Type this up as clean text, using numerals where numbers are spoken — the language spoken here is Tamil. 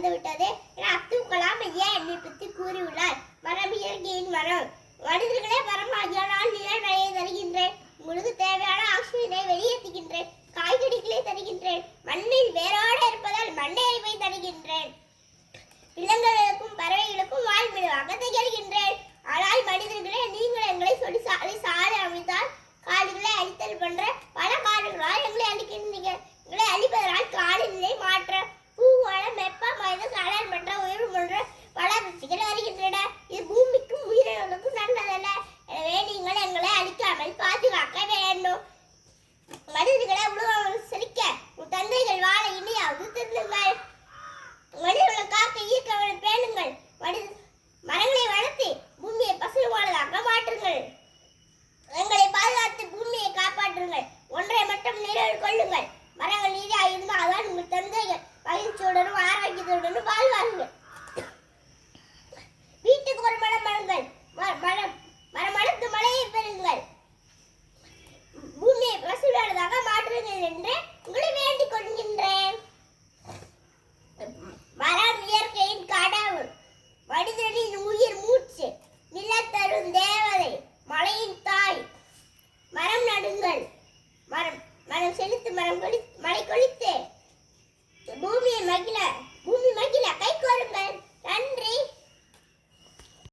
வந்துவிட்டது என அப்துல் கலாம் ஐயா என்னை பற்றி கூறியுள்ளார். மரம் இயற்கையின் மரம். மனிதர்களே மரமாகிய நான் நிழலை தருகின்றேன். உங்களுக்கு தேவையான ஆக்சிஜனை வெளியேற்றுகின்றேன். காய்கறிகளை தருகின்றேன். மண்ணில் வேரோடு இருப்பதால் மண்ணெரிப்பை தருகின்றேன். விலங்குகளுக்கும் பறவைகளுக்கும் வாழ்விடமாக திகழ்கின்றேன். ஆனால் மனிதர்களே, நீங்கள் எங்களை சொல்லி சாலை அமைத்தால் காடுகளை அழித்தல் பண்ற பல காடுகளால் எங்களை அழிக்கின்றீங்க. எங்களை அழிப்பதனால் காலநிலை மாற்ற பூவான வெப்பம்